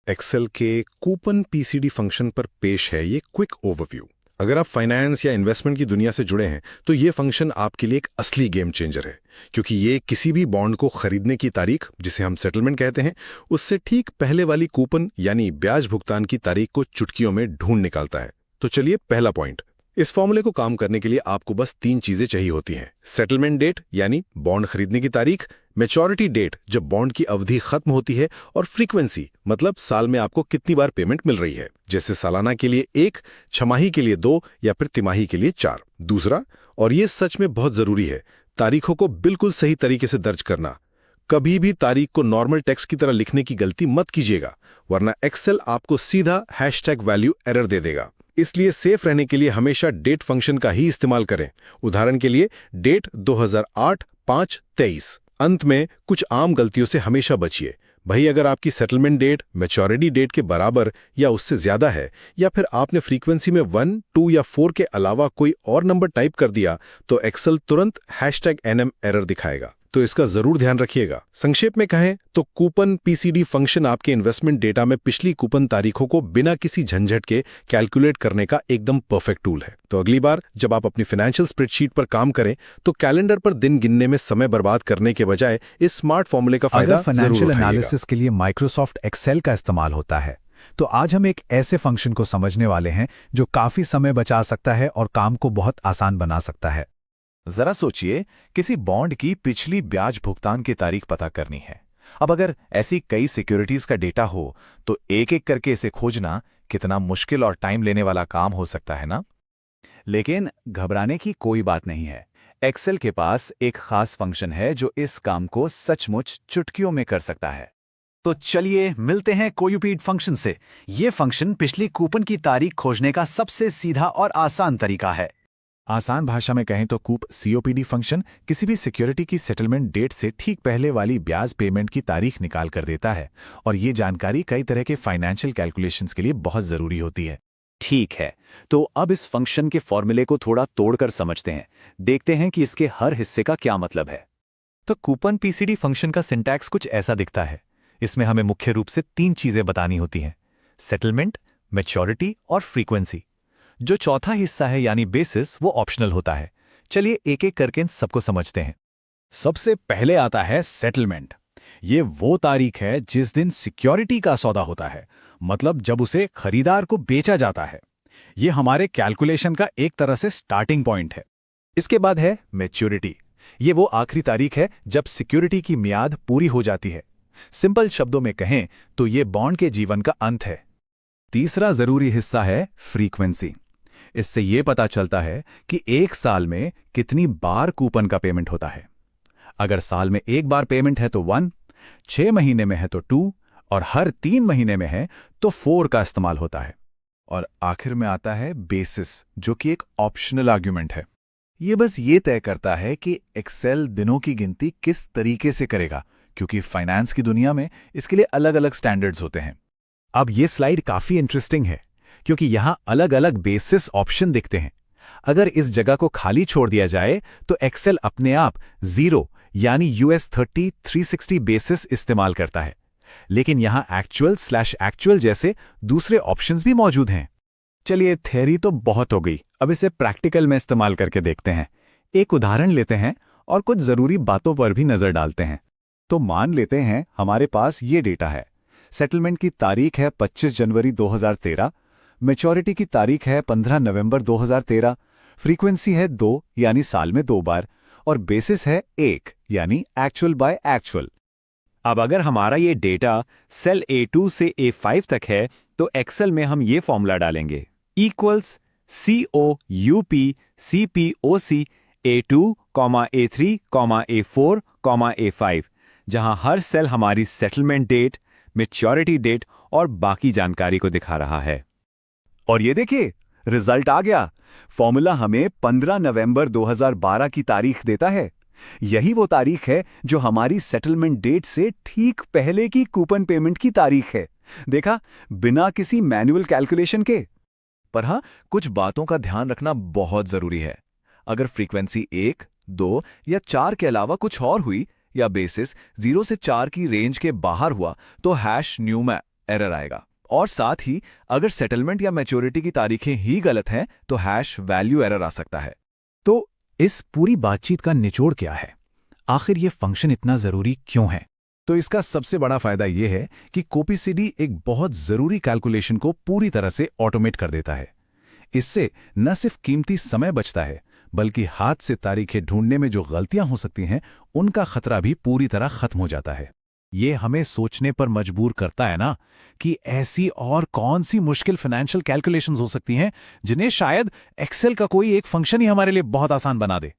Excel के coupon PCD function पर पेश है ये क्विक ओवरव्यू। अगर आप फाइनेंस या इन्वेस्टमेंट की दुनिया से जुड़े हैं तो ये फंक्शन आपके लिए एक असली गेम चेंजर है, क्योंकि ये किसी भी बॉन्ड को खरीदने की तारीख, जिसे हम सेटलमेंट कहते हैं, उससे ठीक पहले वाली कूपन यानी ब्याज भुगतान की तारीख को चुटकियों में ढूंढ निकालता है। तो चलिए, पहला पॉइंट। इस फॉर्मूले को काम करने के लिए आपको बस 3 चीजें चाहिए होती हैं। सेटलमेंट डेट यानी बॉन्ड खरीदने की तारीख, मैच्योरिटी डेट जब बॉन्ड की अवधि खत्म होती है, और फ्रीक्वेंसी मतलब साल में आपको कितनी बार पेमेंट मिल रही है, जैसे सालाना के लिए 1, छमाही के लिए 2 या फिर तिमाही के लिए 4। दूसरा, और ये सच में बहुत जरूरी है, तारीखों को बिल्कुल सही तरीके से दर्ज करना। कभी भी तारीख को नॉर्मल टेक्स्ट की तरह लिखने की गलती मत कीजिएगा, वरना एक्सेल आपको सीधा #वैल्यू एरर दे देगा। इसलिए सेफ रहने के लिए हमेशा डेट फंक्शन का ही इस्तेमाल करें। उदाहरण के लिए डेट 2008-5-23। अंत में कुछ आम गलतियों से हमेशा बचिए। भाई, अगर आपकी सेटलमेंट डेट मैच्योरिटी डेट के बराबर या उससे ज्यादा है, या फिर आपने फ्रीक्वेंसी में 1, 2 या 4 के अलावा कोई और नंबर टाइप कर दिया, तो एक्सेल तुरंत #NM एरर दिखाएगा। तो इसका जरूर ध्यान रखिएगा। संक्षेप में कहें तो कूपन पीसीडी फंक्शन आपके इन्वेस्टमेंट डेटा में पिछली कूपन तारीखों को बिना किसी झंझट के कैलकुलेट करने का एकदम परफेक्ट टूल है। तो अगली बार जब आप अपनी फाइनेंशियल स्प्रेडशीट पर काम करें, तो कैलेंडर पर दिन गिनने में समय बर्बाद करने के बजाय इस स्मार्ट फॉर्मूले का फायदा जरूर उठाइएगा। फाइनेंशियल एनालिसिस के लिए माइक्रोसॉफ्ट एक्सेल का इस्तेमाल होता है, तो आज हम एक ऐसे फंक्शन को समझने वाले हैं जो काफी समय बचा सकता है और काम को बहुत आसान बना सकता है। जरा सोचिए, किसी बॉन्ड की पिछली ब्याज भुगतान की तारीख पता करनी है। अब अगर ऐसी कई सिक्योरिटीज का डेटा हो तो एक एक करके इसे खोजना कितना मुश्किल और टाइम लेने वाला काम हो सकता है ना। लेकिन घबराने की कोई बात नहीं है। एक्सेल के पास एक खास फंक्शन है जो इस काम को सचमुच चुटकियों में कर सकता है। तो चलिए मिलते हैं कोयूपीड फंक्शन से। यह फंक्शन पिछली कूपन की तारीख खोजने का सबसे सीधा और आसान तरीका है। आसान भाषा में कहें तो कूप COPD फंक्शन किसी भी सिक्योरिटी की सेटलमेंट डेट से ठीक पहले वाली ब्याज पेमेंट की तारीख निकाल कर देता है, और ये जानकारी कई तरह के फाइनेंशियल कैलकुलेशंस के लिए बहुत जरूरी होती है। ठीक है, तो अब इस फंक्शन के फॉर्मूले को थोड़ा तोड़कर समझते हैं। देखते हैं कि इसके हर हिस्से का क्या मतलब है। तो कूपन पीसीडी फंक्शन का सिंटैक्स कुछ ऐसा दिखता है। इसमें हमें मुख्य रूप से 3 चीजें बतानी होती हैं: सेटलमेंट, मैच्योरिटी और फ्रीक्वेंसी। जो चौथा हिस्सा है यानी बेसिस, वो ऑप्शनल होता है। चलिए एक एक करके इन सबको समझते हैं। सबसे पहले आता है सेटलमेंट। ये वो तारीख है जिस दिन सिक्योरिटी का सौदा होता है, मतलब जब उसे खरीदार को बेचा जाता है। ये हमारे कैलकुलेशन का एक तरह से स्टार्टिंग पॉइंट है। इसके बाद है मैच्योरिटी। ये वो आखिरी तारीख है जब सिक्योरिटी की मियाद पूरी हो जाती है। सिंपल शब्दों में कहें तो ये बॉन्ड के जीवन का अंत है। तीसरा जरूरी हिस्सा है फ्रीक्वेंसी। इससे यह पता चलता है कि एक साल में कितनी बार कूपन का पेमेंट होता है। अगर साल में एक बार पेमेंट है तो 1, 6 महीने में है तो 2, और हर 3 महीने में है तो 4 का इस्तेमाल होता है। और आखिर में आता है बेसिस, जो कि एक ऑप्शनल आर्ग्यूमेंट है। यह बस ये तय करता है कि एक्सेल दिनों की गिनती किस तरीके से करेगा, क्योंकि फाइनेंस की दुनिया में इसके लिए अलग अलग स्टैंडर्ड्स होते हैं। अब ये स्लाइड काफी इंटरेस्टिंग है, क्योंकि यहां अलग अलग बेसिस ऑप्शन दिखते हैं। अगर इस जगह को खाली छोड़ दिया जाए तो एक्सेल अपने आप 0 यानी US 30 360 बेसिस इस्तेमाल करता है, लेकिन यहां एक्चुअल/एक्चुअल जैसे दूसरे ऑप्शंस भी मौजूद हैं। चलिए, थ्योरी तो बहुत हो गई, अब इसे प्रैक्टिकल में इस्तेमाल करके देखते हैं। एक उदाहरण लेते हैं और कुछ जरूरी बातों पर भी नजर डालते हैं। तो मान लेते हैं हमारे पास ये डेटा है। सेटलमेंट की तारीख है 25 जनवरी 2013, मैच्योरिटी की तारीख है 15 नवंबर 2013, फ्रीक्वेंसी है 2 यानी साल में 2 बार, और बेसिस है 1 यानी एक्चुअल बाय एक्चुअल। अब अगर हमारा ये डेटा सेल A2 से A5 तक है तो एक्सेल में हम ये फॉर्मूला डालेंगे: equals COUP CPOC A2, A3, A4, A5, जहां हर सेल हमारी सेटलमेंट डेट, मैच्योरिटी डेट और बाकी जानकारी को दिखा रहा है। और ये देखिए, रिजल्ट आ गया। फॉर्मूला हमें 15 नवंबर 2012 की तारीख देता है। यही वो तारीख है जो हमारी सेटलमेंट डेट से ठीक पहले की कूपन पेमेंट की तारीख है। देखा, बिना किसी मैन्युअल कैलकुलेशन के। पर हाँ, कुछ बातों का ध्यान रखना बहुत जरूरी है। अगर फ्रीक्वेंसी 1, 2 या 4 के अलावा कुछ और हुई, या बेसिस 0 से 4 की रेंज के बाहर हुआ, तो #new में एरर आएगा। और साथ ही अगर सेटलमेंट या मैच्योरिटी की तारीखें ही गलत हैं तो हैश वैल्यू एरर आ सकता है। तो इस पूरी बातचीत का निचोड़ क्या है? आखिर ये फंक्शन इतना जरूरी क्यों है? तो इसका सबसे बड़ा फायदा यह है कि कोपीसीडी एक बहुत जरूरी कैलकुलेशन को पूरी तरह से ऑटोमेट कर देता है। इससे न सिर्फ कीमती समय बचता है, बल्कि हाथ से तारीखें ढूंढने में जो गलतियां हो सकती हैं, उनका खतरा भी पूरी तरह खत्म हो जाता है। ये हमें सोचने पर मजबूर करता है ना कि ऐसी और कौन सी मुश्किल फाइनेंशियल कैलकुलेशंस हो सकती हैं जिन्हें शायद एक्सेल का कोई एक फंक्शन ही हमारे लिए बहुत आसान बना दे।